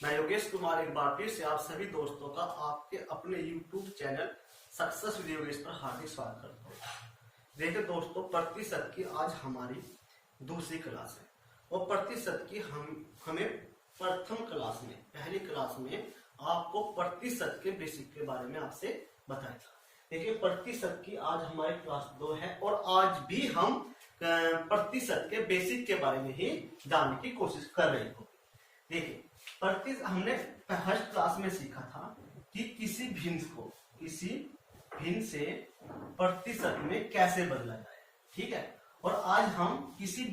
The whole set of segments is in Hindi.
मैं योगेश कुमार एक बार फिर से आप सभी दोस्तों का आपके अपने YouTube channel success with Yogesh पर हार्दिक स्वागत करता हूँ। देखिए दोस्तों, प्रतिशत की आज हमारी दूसरी क्लास है और प्रतिशत की हमें प्रथम क्लास में पहली क्लास में आपको प्रतिशत के बेसिक के बारे में आपसे बताया था। देखिए प्रतिशत की आज हमारी क्लास 2 है और आज भी हम प्रतिशत के बेसिक के बारे में ही जानने की कोशिश कर रहे हो। देखिए प्रतिशत हमने फर्स्ट क्लास में सीखा था कि किसी भिन्न से प्रतिशत में कैसे बदला जाए, ठीक है। और आज हम किसी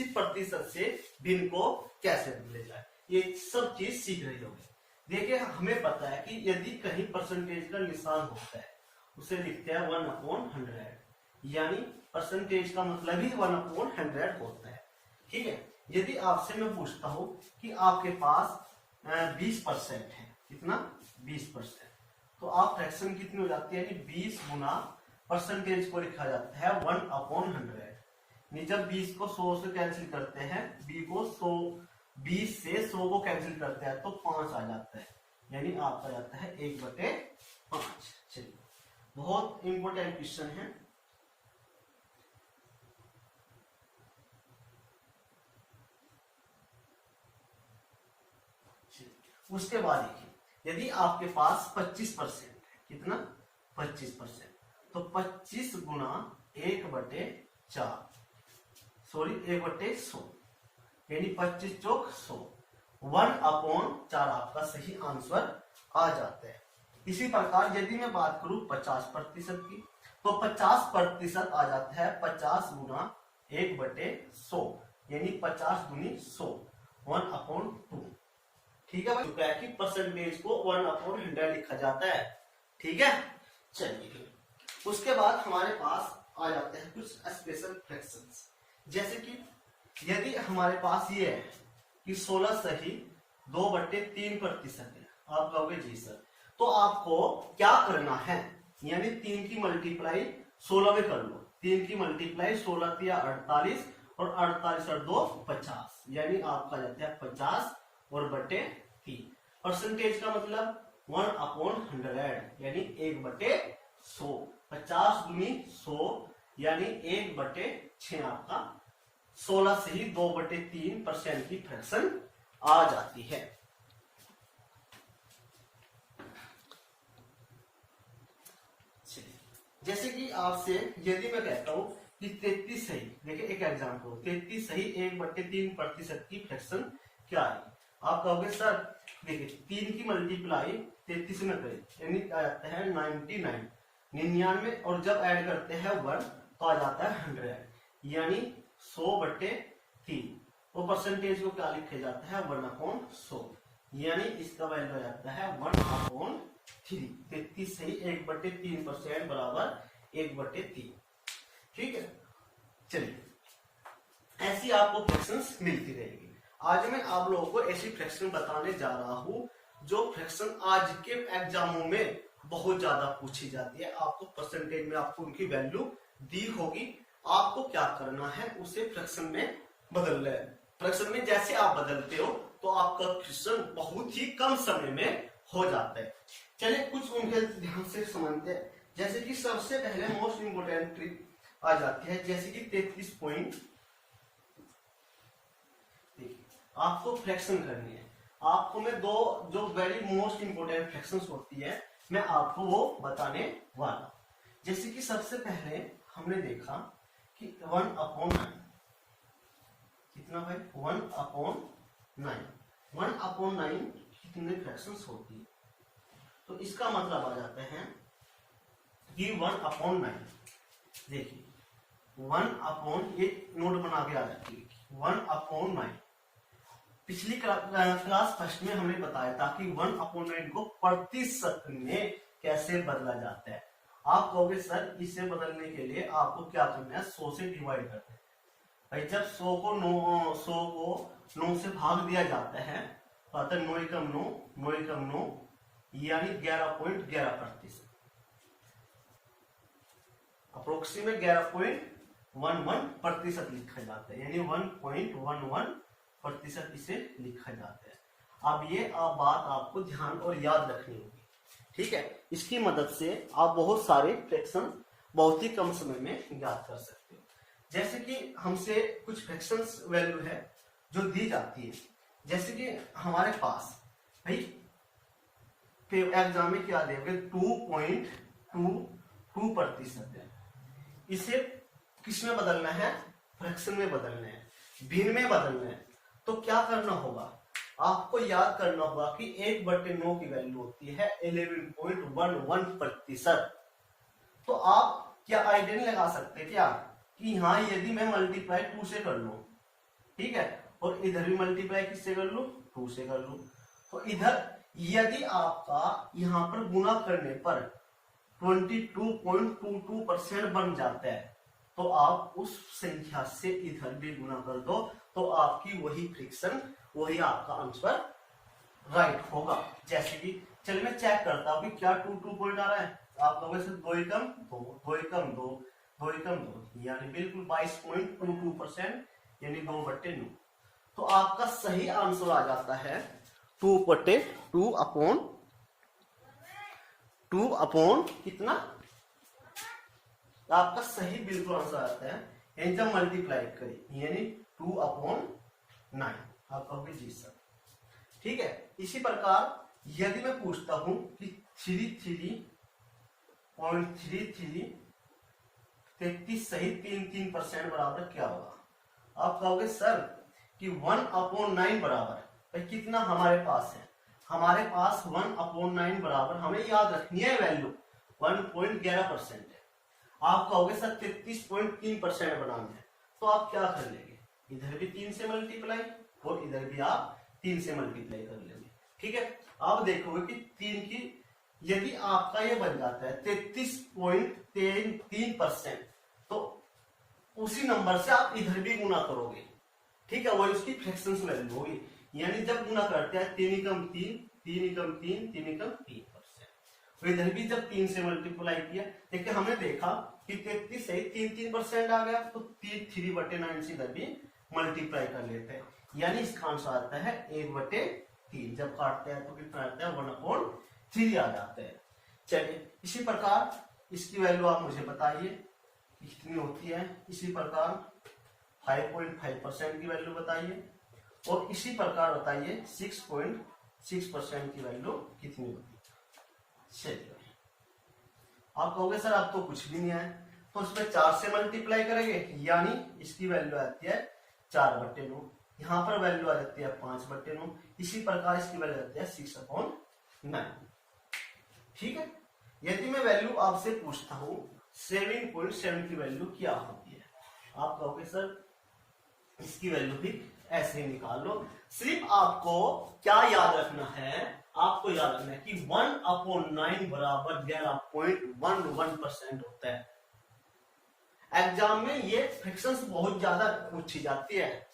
प्रतिशत से भिन्न को कैसे बदले जाए, ये सब चीज सीख रहे होंगे। देखिए हमें पता है कि यदि कहीं परसेंटेज का निशान होता है उसे लिखते हैं 1/100, यानी परसेंटेज का मतलब ही 1/100 होता है, ठीक है। यदि आपसे मैं पूछता हूं कि आपके पास 20% है, कितना 20%, तो आप फ्रैक्शन कितनी हो जाती है कि 20 गुना परसेंटेज को लिखा जाता है 1/100। जब 20 को 100 से कैंसिल करते हैं, 20 से 100 को कैंसिल करते हैं तो 5 आ जाता है, यानी आपका जाता है 1/5। चलिए बहुत इंपॉर्टेंट क्वेश्चन है। उसके बाद देखिए यदि आपके पास 25% है, कितना 25%, तो 25 गुना 1/4 1/100, यानी 25 चौक 100, 1/4 आपका सही आंसर आ जाता है। इसी प्रकार यदि मैं बात करूं 50% की, तो 50% आ जाता है 50 गुना 1/100, यानी 50 दूनी 100, 1/2, ठीक है भाई। कि परसेंटेज को 1/100 लिखा जाता है, ठीक है। चलिए उसके बाद हमारे पास आ जाते हैं कुछ स्पेशल फ्रैक्शंस, जैसे कि यदि हमारे पास ये है कि 16 सही 2/3% है, आप कहोगे जी सर, तो आपको क्या करना है, यानी 3 की मल्टीप्लाई 16 में कर लो। 3 की मल्टीप्लाई 16 या 48 और 48 और 2 50, यानी आपका जाता है 50 और बटे 3। परसेंटेज का मतलब 1/100, यानी 1/100, 50 दूनी 100, यानी 1/6 आपका 16 से ही 2/3% की फ्रैक्शन आ जाती है। जैसे कि आपसे यदि मैं कहता हूं कि 33 सही, देखिए एक एग्जांपल, 33 सही 1/3% की फ्रैक्शन क्या है, आप कहोगे सर देखिए 3 की मल्टीप्लाई 33 में करें, यानी आ जाता है 99, और जब ऐड करते हैं 1 तो आ जाता है 100, यानी 100/3। तो परसेंटेज को क्या लिखा जाता है 1/100, यानी इसका वैल्यू आ जाता है 1/3। 33 सही 1/3% बराबर 1/3, ठीक है। चलिए ऐसी आपको फ्रैक्शंस मिलती रहेगी। आज मैं आप लोगों को ऐसी फ्रैक्शन बताने जा रहा हूं जो फ्रैक्शन आज के एग्जामों में बहुत ज्यादा पूछी जाती है। आपको परसेंटेज में आपको उनकी वैल्यू दी होगी, आपको क्या करना है उसे फ्रैक्शन में बदलना है। फ्रैक्शन में जैसे आप बदलते हो तो आपका फ्रैक्शन बहुत ही कम समय में हो जाता है। चलिए कुछ उनके ध्यान से समझते हैं। जैसे कि सबसे पहले मोस्ट इंपोर्टेंट ट्रिक आ जाती है, जैसे कि 33 पॉइंट, आपको फ्रैक्शन करनी है। आपको मैं दो जो वेरी मोस्ट इंपोर्टेंट फ्रैक्शंस होती है मैं आपको वो बताने वाला। जैसे कि सबसे पहले हमने देखा कि 1/9, कितना भाई 1/9, 1/9 कितने फ्रैक्शंस होती है, तो इसका मतलब आ जाता है कि 1/9, देखिए 1/, ये नोट बना के आ जाती है 1/9। पिछली क्लास फर्स्ट में हमने बताया था कि 1/9 को प्रतिशत में कैसे बदला जाता है। आप कहोगे सर इसे बदलने के लिए आपको क्या करना है, 100 से डिवाइड करना है। भाई जब 100 को 9 से भाग दिया जाता है तो आता है 9 एकम 9, 9 एकम 9, यानी 11.11%, अप्रोक्सीमेट 11.11% लिखा जाता है, यानी 1.11% इसे लिखा जाता है। अब ये बात आपको ध्यान और याद रखनी होगी, ठीक है। इसकी मदद से आप बहुत सारे फ्रैक्शन बहुत ही कम समय में ज्ञात कर सकते हो। जैसे कि हमसे कुछ फ्रैक्शंस वैल्यू है जो दी जाती है, जैसे कि हमारे पास भाई एग्जाम में क्या देंगे 2.22% है। इसे किस में बदलना है, फ्रैक्शन में बदलना है, भिन्न में बदलना है। तो क्या करना होगा, आपको याद करना होगा कि 1/9 की वैल्यू होती है 11.11%। तो आप क्या आइडिया नहीं लगा सकते क्या कि हाँ यदि मैं मल्टीप्लाई 2 से कर लूं, ठीक है, और इधर भी मल्टीप्लाई किससे कर लूं, 2 से कर लूं, तो इधर यदि आपका यहां पर गुणा करने पर 22.22% बन जाता है, तो आप उस संख्या से इधर भी गुणा कर दो, तो आपकी वही फ्रिक्शन, वही आपका आंसर राइट होगा। जैसे कि चलिए मैं चेक करता हूं कि क्या 2 पॉइंट आ रहा है। आप कहोगे सर 2 एकम 2, 2 एकम 2, 2 एकम 2, यानी बिल्कुल 22.22%, यानी 2/9। तो आपका सही आंसर आ जाता है 2 अपॉन कितना, आपका सही बिल्कुल आंसर आता है, यानी जब मल्टीप्लाई करें यानी 2/9। आप कहोगे जी सर, ठीक है। इसी प्रकार यदि मैं पूछता हूं कि 33.33 सही 3% बराबर क्या होगा, आप कहोगे सर कि 1/9 बराबर भाई कितना हमारे पास है, हमारे पास 1/9 बराबर हमें याद रखनी है वैल्यू 1.11% है। आप कहोगे सर 33.3% बनाना है, तो आप क्या कर लेंगे, इधर भी 3 से मल्टीप्लाई और इधर भी आप 3 से मल्टीप्लाई कर लेंगे, ठीक है। आप देखोगे कि 3 की यदि आपका ये बन जाता है 33.3%, तो उसी नंबर से आप इधर भी गुना करोगे, ठीक है, वही उसकी फ्रैक्शन वैल्यू होगी। यानी जब गुना करते हैं 3 एकम 3, 3 एकम 3, 3 एकम 3%, तो इधर भी जब 3 से मल्टीप्लाई किया, देखिए हमने देखा कि 33 से 3% आ गया, तो 3/9 से इधर भी मल्टीप्लाई कर लेते हैं, यानी इसका आंसर आता है 1/3। जब काटते हैं तो कितना आता है 1/3 आ जाता है। चलिए इसी प्रकार इसकी वैल्यू आप मुझे बताइए कितनी होती है। इसी प्रकार 5.5% की वैल्यू बताइए, और इसी प्रकार बताइए 6.6% की वैल्यू कितनी होती है। चलिए आप कहोगे सर अब तो कुछ भी नहीं है, तो इसमें 4 से मल्टीप्लाई करेंगे, यानी इसकी वैल्यू आती है 4/9, यहाँ पर वैल्यू आ जाती है 5/9, इसी प्रकार इसकी वैल्यू आती है 6/9, ठीक है। यदि मैं वैल्यू आपसे पूछता हूं 7.7 की वैल्यू क्या होती है, आप कहोगे सर इसकी वैल्यू भी ऐसे ही निकाल लो। सिर्फ आपको क्या याद रखना है, आपको याद रखना है कि 1/9 बराबर 11.11% होता है। एग्जाम में ये फ्रैक्शंस बहुत ज्यादा पूछी जाती है,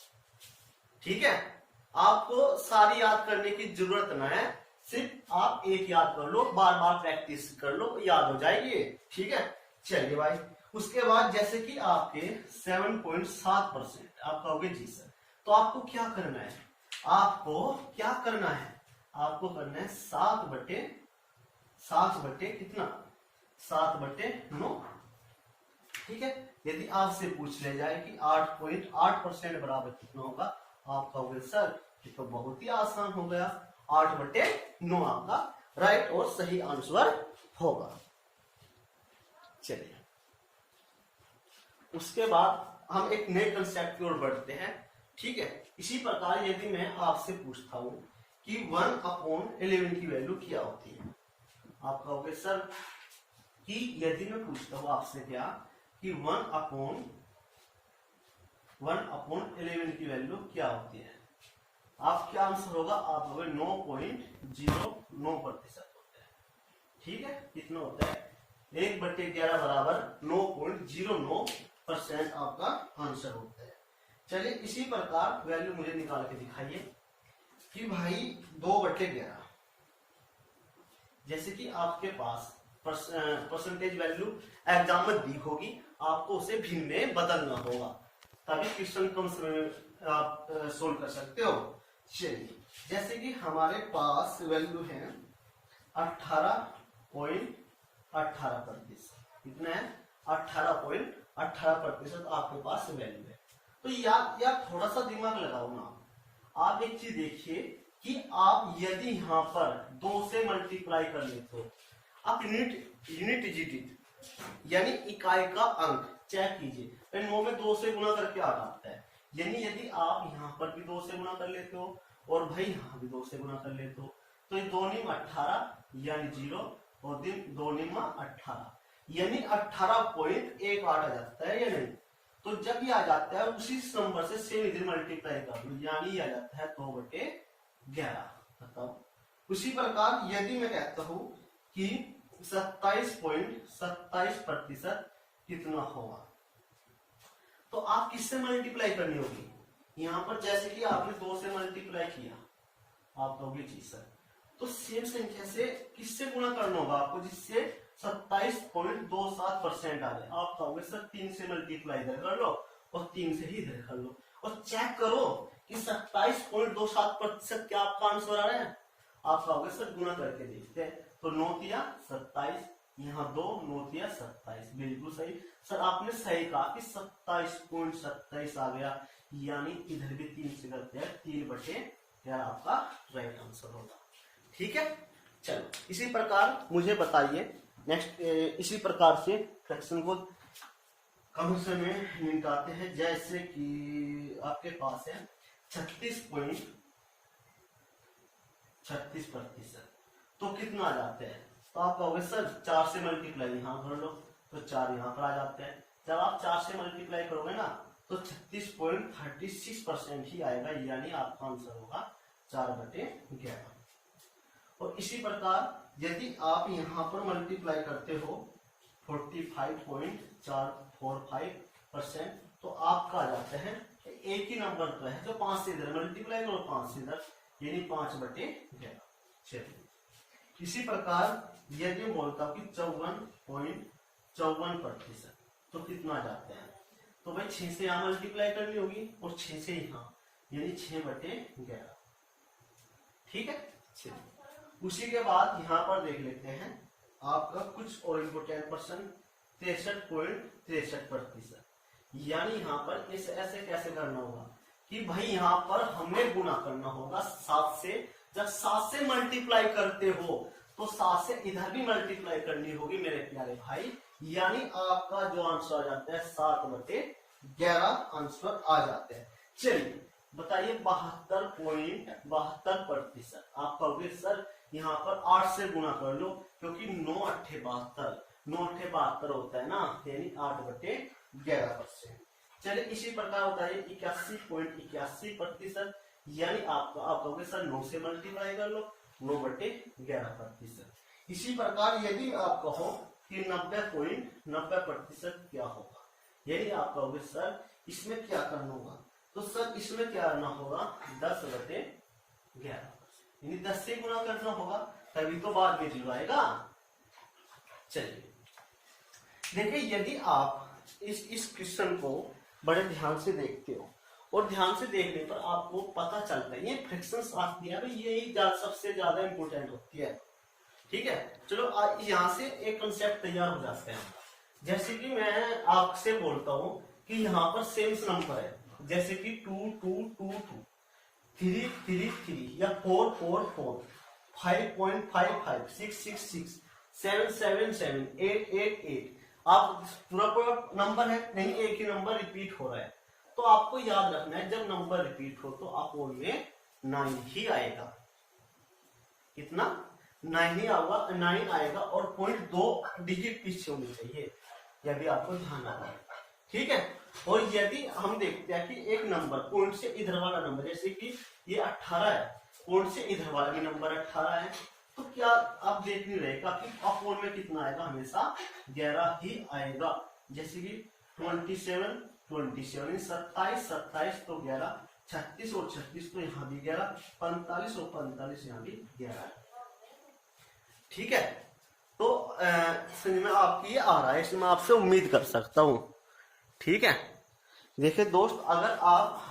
ठीक है। आपको सारी याद करने की जरूरत ना है, सिर्फ आप एक याद कर लो, बार बार प्रैक्टिस कर लो, याद हो जाएगी, ठीक है। चलिए भाई, उसके बाद जैसे कि आपके 7.7%, आप कहोगे जी सर, तो आपको क्या करना है, आपको क्या करना है, आपको करना है 7/7 कितना 7/9, ठीक है। यदि आपसे पूछ ले जाए कि 8.8% बराबर कितना होगा, आप कहोगे सर ये तो बहुत ही आसान हो गया, 8/9 आपका राइट और सही आंसर होगा। चलिए उसके बाद हम एक नए कंसेप्ट की ओर बढ़ते हैं, ठीक है। इसी प्रकार यदि मैं आपसे पूछता हूं कि 1/11 की वैल्यू क्या होती है, आप कहोगे सर कि यदि मैं पूछता हूं आपसे क्या कि 1/11 की वैल्यू क्या होती है, आप क्या आंसर होगा, आप कहोगे 9.09% होता है, ठीक है। कितना होता है 1/11 बराबर 9.09% आपका आंसर होता है। चलिए इसी प्रकार वैल्यू मुझे निकाल के दिखाइए कि भाई 2/11, जैसे कि आपके पास परसेंटेज वैल्यू एग्जाम में दी होगी, आपको उसे भिन्न में बदलना होगा, तभी क्वेश्चन कम समय में आप सोल्व कर सकते हो। चलिए जैसे कि हमारे पास वैल्यू है 18.18%। कितना है? 18.18% आपके पास वैल्यू है। तो यार थोड़ा सा दिमाग लगाओ ना। आप एक चीज देखिए कि आप यदि यहाँ पर 2 से मल्टीप्लाई कर लेते हो, आप यूनिट डिजिट यानी इकाई का अंक चेक कीजिए, 9 में 2 से गुणा करके आ जाता है। यानी यदि आप यहाँ पर भी 2 से गुणा कर लेते हो और भाई यहाँ भी 2 से गुणा कर लेते हो, तो ये 2 निम 18 यानी 0 और 2 निम 18 यानी 18.18 आ जाता है या नहीं? तो जब ये आ जाता है उसी नंबर से सेम इधर मल्टीप्लाई कर दो, यानी आ जाता है 2/11। बताओ। उसी प्रकार यदि मैं कहता हूं कि 27.27% कितना होगा, तो आप किससे मल्टीप्लाई करनी होगी? यहां पर जैसे कि आपने 2 से मल्टीप्लाई किया, आप कहोगे जी सर, तो सेम संख्या से किससे गुणा करना होगा आपको, जिससे 27.27% आ जाए? आप कहोगे सर 3 से मल्टीप्लाई इधर कर लो और 3 से ही इधर कर लो और चेक करो कि 27.27% क्या आपका आंसर आ रहा है? आप कहोगे सर गुणा करके देखते हैं, तो 9 तिया 27, यहाँ 2 9 तिया 27, बिल्कुल सही सर, आपने सही कहा कि 27.27 आ गया, यानी इधर भी 3 से करते हैं, 3/11 आपका राइट आंसर होगा। ठीक है, चलो इसी प्रकार मुझे बताइए नेक्स्ट, इसी प्रकार से फ्रैक्शन को कम समय में निकालते हैं। जैसे कि आपके पास है 36.36%, तो कितना आ जाते हैं? तो आप कहोगे सर 4 से मल्टीप्लाई यहाँ कर लो, तो 4 यहाँ पर आ जाते हैं। जब आप 4 से मल्टीप्लाई करोगे ना तो 36.36% ही आएगा, यानी आपका आंसर होगा 4/11। और इसी प्रकार यदि आप यहाँ पर मल्टीप्लाई करते हो 45.445%, तो आपका आ जाता है एक ही नंबर तो है जो 5 से इधर मल्टीप्लाई करो, 5 से इधर, यानी 5/11। चलिए इसी प्रकार यदि बोलता हूं कि 54.54%, तो कितना आ जाते हैं? तो भाई 6 से यहाँ मल्टीप्लाई करनी होगी और 6 से यहाँ, यानी 6/11। ठीक है, चलिए उसी के बाद यहाँ पर देख लेते हैं आपका कुछ और इम्पोर्टेंट पर्सन 63.63%, यानी यहाँ पर इस ऐसे कैसे करना होगा कि भाई यहाँ पर हमें गुणा करना होगा 7 से। जब 7 से मल्टीप्लाई करते हो तो 7 से इधर भी मल्टीप्लाई करनी होगी मेरे प्यारे भाई, यानी आपका जो आंसर आ जाता है 7/11 आंसर आ जाते हैं। चलिए बताइए 72.72%। आप कहोगे सर यहाँ पर 8 से गुणा कर लो, क्योंकि 9 8 72 होता है ना, यानी 8/11%। चलिए इसी प्रकार बताइए 81.81%, यानी आप कहोगे सर 9 से मल्टीप्लाई कर लो, 9/11%। इसी प्रकार यदि आप कहो कि 90.90% क्या होगा, यानी आप कहोगे सर इसमें क्या करना होगा, तो सर इसमें क्या करना होगा 10/11, यानी 10 से गुणा करना होगा, तभी तो बाद में 0 आएगा। चलिए देखिए यदि आप इस क्वेश्चन को बड़े ध्यान से देखते हो और ध्यान से देखने पर आपको पता चलता है ये फ्रैक्शंस आती है, यही सबसे ज्यादा इंपोर्टेंट होती है। ठीक है, चलो यहाँ से एक कंसेप्ट तैयार हो जाता है। जैसे कि मैं आपसे बोलता हूँ कि यहाँ पर सेम नंबर है, जैसे कि 2 2 2 2, 3 3 3 या 4 4 4, 5.55, 6 6 6, 7 7 7, 8 8 8। आप पूरा नंबर है नहीं, एक ही नंबर रिपीट हो रहा है, तो आपको याद रखना है जब नंबर रिपीट हो तो अपोन में 9 ही आएगा। कितना? 9 ही आएगा, 9 आएगा और पॉइंट 2 डिजिट पीछे होनी चाहिए, यह भी आपको ध्यान रखना है। ठीक है, और यदि हम देखते हैं कि एक नंबर पॉइंट से इधर वाला नंबर, जैसे कि ये 18 है, पॉइंट से इधर वाला भी नंबर 18 है, तो क्या आप देख नहीं रहेगा कि अपोन में कितना आएगा, हमेशा 11 ही आएगा। जैसे कि 27 27, 27 27 तो 11, 36 और 36 तो यहाँ भी 11, 45 और 45 यहाँ भी 11। ठीक है, तो समझ में आपकी ये आ रहा है, इसमें आपसे उम्मीद कर सकता हूँ। ठीक है, देखिए दोस्त, अगर आप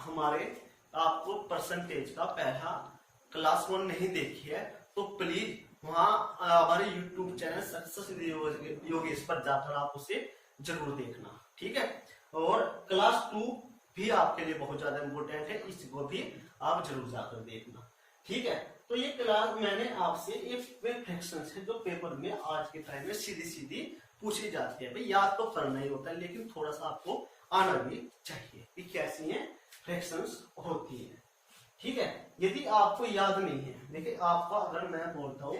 आपको परसेंटेज का पहला क्लास 1 नहीं देखी है तो प्लीज वहां हमारे YouTube चैनल सक्सेस योगेश पर जाकर आप उसे जरूर देखना, ठीक है। और क्लास 2 भी आपके लिए बहुत ज्यादा इम्पोर्टेंट है, इसको भी आप जरूर जाकर देखना, ठीक है। तो ये क्लास मैंने आपसे एक फ्रैक्शंस है जो पेपर में आज के टाइम में सीधी सीधी पूछी जाती है। भाई याद तो करना ही होता है, लेकिन थोड़ा सा आपको आना भी चाहिए कि कैसी है फ्रैक्शंस होती है, ठीक है। यदि आपको याद नहीं है, देखिए आपका अगर मैं बोलता हूँ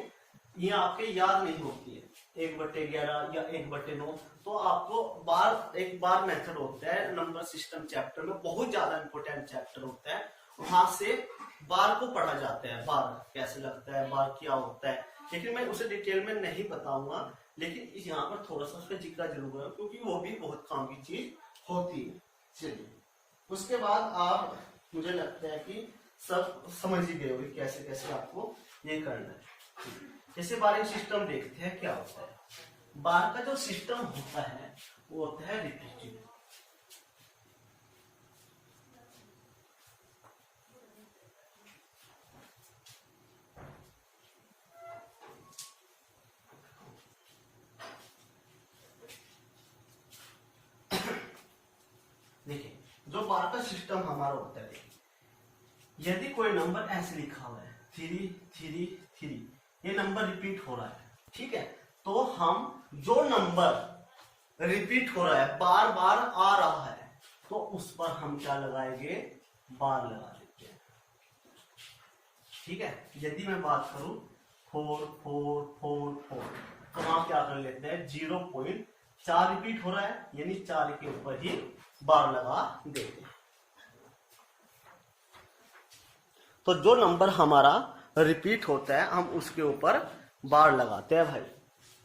ये आपके याद नहीं होती है 1/11 या 1/9, तो आपको एक बार मेथड होता है नंबर सिस्टम चैप्टर में, बहुत ज्यादा इंपॉर्टेंट चैप्टर होता है। वहां से बार को पढ़ा जाता है, बार कैसे लगता है, बार क्या होता है, लेकिन मैं उसे डिटेल में नहीं बताऊंगा, लेकिन इस यहाँ पर थोड़ा सा उसका जिक्र जरूर करूंगा क्योंकि वो भी बहुत काम की चीज होती है। चलिए उसके बाद आप, मुझे लगता है कि सब समझ ही गए होंगे कैसे कैसे आपको ये करना है। जैसे बार सिस्टम देखते हैं क्या होता है। बार का जो सिस्टम होता है वो होता है रिपीटेड। देखिए जो बार का सिस्टम हमारा होता है, देखिए यदि कोई नंबर ऐसे लिखा हुआ है 3 3 3, ये नंबर रिपीट हो रहा है, ठीक है। तो हम जो नंबर रिपीट हो रहा है, बार बार आ रहा है, तो उस पर हम क्या लगाएंगे, बार लगा देते हैं, ठीक है। यदि मैं बात करूं 4 4 4 4, तो हम क्या कर लेते हैं 0.4 रिपीट हो रहा है, यानी 4 के ऊपर ही बार लगा देते हैं। तो जो नंबर हमारा रिपीट होता है हम उसके ऊपर बार लगाते हैं भाई,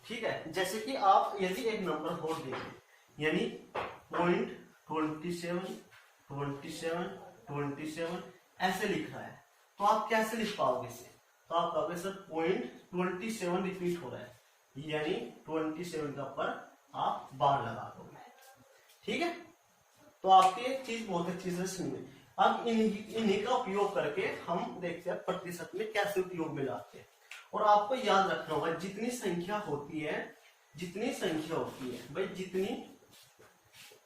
ठीक है। जैसे कि आप यदि एक नंबर और देखें, यानी 0.27 27 27 ऐसे लिख रहा है, तो आप कैसे लिख पाओगे इसे, तो आप कहोगे सर 0.27 रिपीट हो रहा है, यानी 27 का पर आप बार लगा दोगे, ठीक है। तो आपकी एक चीज बहुत अच्छी से सुनिए। अब इन्हीं का उपयोग करके हम देखते हैं प्रतिशत में कैसे उपयोग में लाते हैं। और आपको याद रखना होगा जितनी संख्या होती है भाई,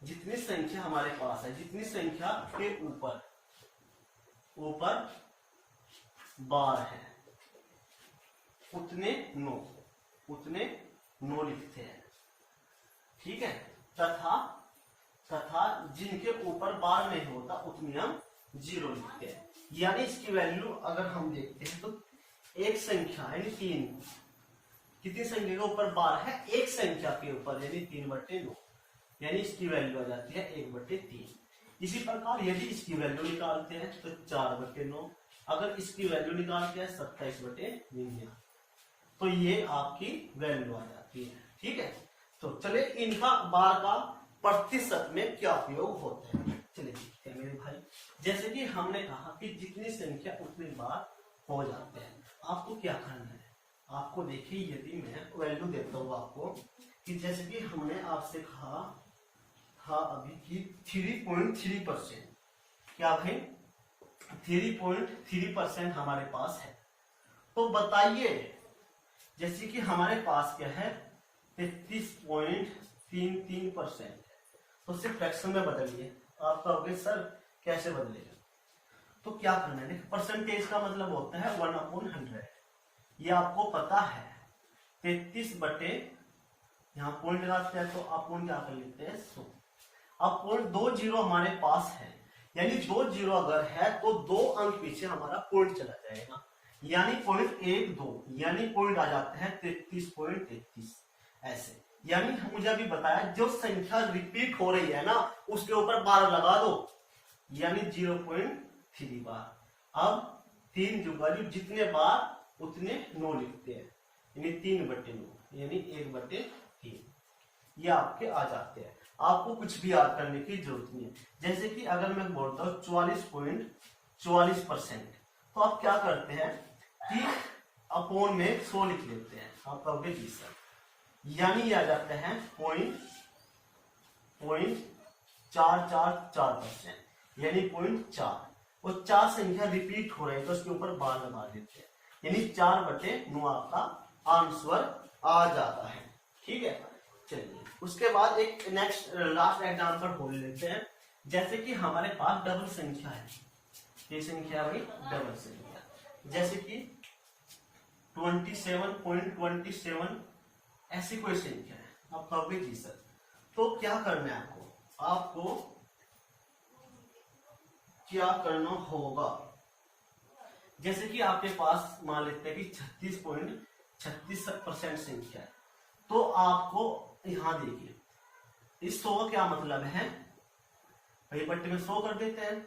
जितनी संख्या हमारे पास है, जितनी संख्या के ऊपर बार है उतने नो लिखते हैं, ठीक है। तथा जिनके ऊपर बार नहीं होता उतनी हम 0 लिखते हैं। यानी इसकी वैल्यू अगर हम देखते हैं तो एक संख्या यानी 3, कितनी संख्या के ऊपर बार है, एक संख्या के ऊपर, यानी 3/9, यानी इसकी वैल्यू आ जाती है 1/3। इसी प्रकार यदि इसकी वैल्यू निकालते हैं तो 4/9, अगर इसकी वैल्यू निकालते हैं 27/9, तो ये आपकी वैल्यू आ जाती है, ठीक है। तो चले इनका बार का प्रतिशत में क्या उपयोग होता है, चलिए देखते हैं मेरे भाई। जैसे कि हमने कहा कि जितनी संख्या उतनी बार हो जाते हैं, आपको क्या करना है, आपको देखिए यदि मैं वैल्यू देता हूँ आपको, कि जैसे कि हमने आपसे कहा अभी कि 3.3%, क्या भाई 3.3% हमारे पास है। तो बताइए जैसे कि हमारे पास क्या है 33.33%, तो सिर्फ फ्रैक्शन में बदलिए। आप कहोगे सर कैसे बदलेगा, तो क्या करना है, परसेंटेज का मतलब होता है 1/100, ये आपको पता है। 33 बटे यहाँ पॉइंट लगाते हैं तो अपन क्या कर लेते हैं 100। अब पॉइंट 2 0 हमारे पास है, यानी 2 0 अगर है तो 2 अंक पीछे हमारा पॉइंट चला जाएगा, यानी 0.12, यानी पॉइंट आ जाता है 33.33 ऐसे। यानी मुझे अभी बताया जो संख्या रिपीट हो रही है ना उसके ऊपर बार लगा दो, यानी 0.3 बार। अब 3 जुगाली जितने बार उतने 9 लिखते हैं, यानी 3/9, यानी 1/3, ये आपके आ जाते हैं। आपको कुछ भी याद करने की जरूरत नहीं है। जैसे कि अगर मैं बोलता हूँ 44.44%, तो आप क्या करते हैं कि अपोन में 100 लिख लेते हैं, आप कहोगे जी सर, यानी ये आ जाता है 0.444%, यानी 0.4, और 4 संख्या रिपीट हो रही है तो उसके ऊपर बार लगा देते हैं, यानी 4/9 आपका आंसर आ जाता है। ठीक है, चलिए उसके बाद एक नेक्स्ट लास्ट एग्जांपल हो लेते हैं। जैसे कि हमारे पास डबल संख्या है, ये संख्या भाई डबल संख्या, जैसे कि 27.27 ऐसी कोई संख्या है, आप कहोगे जी सर, तो क्या करना है आपको क्या करना होगा। जैसे कि आपके पास मान लेते हैं कि 36.36% संख्या है, तो आपको यहां देखिए इस 100 का क्या मतलब है, भाई बट्टे में 100 कर देते हैं।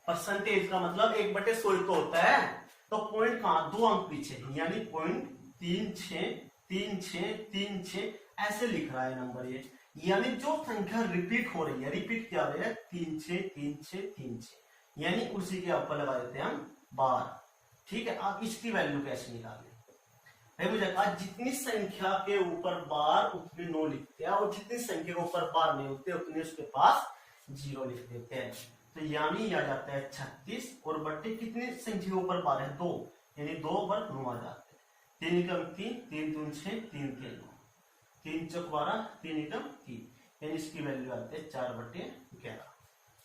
परसेंटेज का मतलब 1/100 तो होता है, तो पॉइंट कहां 2 अंक पीछे, यानी 0.363636 ऐसे लिख रहा है नंबर ये, यानी जो संख्या रिपीट हो रही है, रिपीट क्या हो रहा है 363636, यानी उसी के ऊपर लगा देते हैं हम बार। ठीक है, आप इसकी वैल्यू कैसे निकालें, मुझे कहा जितनी संख्या के ऊपर बार उतने 9 लिखते हैं, और जितनी संख्या के ऊपर बार नहीं होते उतने उसके पास 0 लिख देते हैं। तो यानी आ जाता है 36 और बट्टे कितनी संख्या के ऊपर बार है 2, यानी 2/9 आ जाते हैं। 3 एकम 3, 3 दूनी 6, 3 के 9, 3 चौक 12, 3 एकम 3, यानी इसकी वैल्यू आती है 4/11।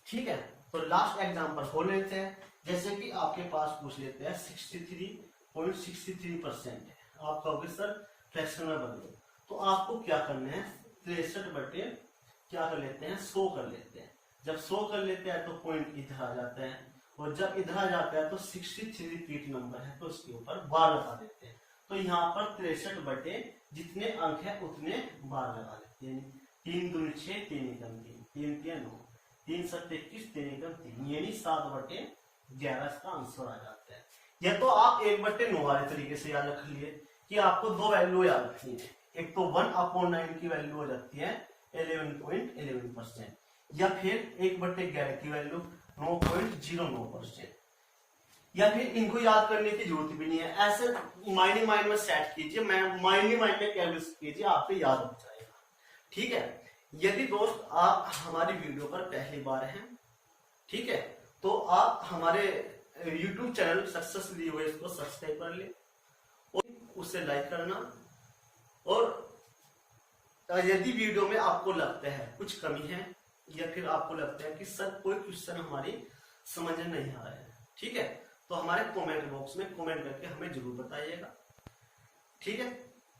ठीक है, तो लास्ट एग्जांपल हो लेते हैं। जैसे कि आपके पास पूछ लेते हैं 63.63% है, आप कहोगे सर फ्रैक्शन में बदलो, तो आपको क्या करना है 63 क्या कर लेते हैं 100 कर लेते हैं। जब 100 कर लेते हैं तो पॉइंट इधर आ जाता है, और जब इधर आ जाता है तो 63 रिपीट नंबर है तो उसके ऊपर बार लगा देते हैं। तो यहाँ पर 63 जितने अंक है उतने बार लगा देते हैं। 3 दूनी 6, 3 एकम 3, 3 3 9, 3 7 21, 3 एकम 3, यानी 7/11 इसका आंसर आ जाता है। यह तो आप 1/9 वाले तरीके से याद रख लिए कि आपको 2 वैल्यू याद रखनी है, एक तो 1/9 की वैल्यू हो जाती है 11.11%, या फिर 1/11 की वैल्यू 9.09%, या फिर इनको याद करने की जरूरत भी नहीं है, ऐसे माइंड में सेट कीजिए, मैं माइंड में कैलकुलेट कीजिए, आपको याद हो जाएगा। ठीक है, यदि दोस्त आप हमारी वीडियो पर पहली बार हैं, ठीक है, तो आप हमारे YouTube चैनल सक्सेसफुली हुए इसको सब्सक्राइब कर ले और उसे लाइक करना, और यदि वीडियो में आपको लगता है कुछ कमी है या फिर आपको लगता है कि सर कोई क्वेश्चन हमारी समझ में नहीं आ रहा है, ठीक है, तो हमारे कमेंट बॉक्स में कमेंट करके हमें जरूर बताइएगा। ठीक है,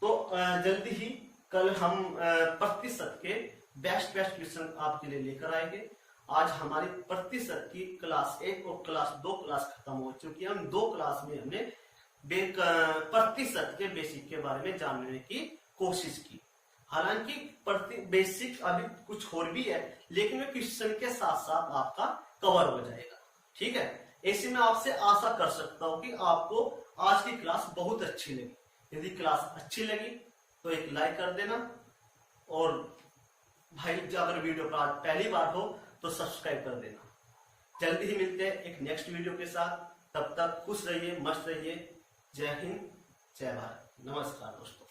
तो जल्दी ही कल हम प्रतिशत के बेस्ट क्वेश्चन आपके लिए लेकर आएंगे। आज हमारी प्रतिशत की क्लास 1 और क्लास 2 क्लास खत्म हो चुकी है। हम 2 क्लास में हमने प्रतिशत के बेसिक के बारे में जानने की कोशिश की। हालांकि बेसिक अभी कुछ और भी है, लेकिन क्वेश्चन के साथ साथ आपका कवर हो जाएगा। ठीक है, ऐसे में आपसे आशा कर सकता हूं कि आपको आज की क्लास बहुत अच्छी लगी। यदि क्लास अच्छी लगी तो एक लाइक कर देना, और भाई अगर वीडियो पर पहली बार हो तो सब्सक्राइब कर देना। जल्दी ही मिलते हैं एक नेक्स्ट वीडियो के साथ, तब तक खुश रहिए, मस्त रहिए। जय हिंद, जय भारत, नमस्कार दोस्तों।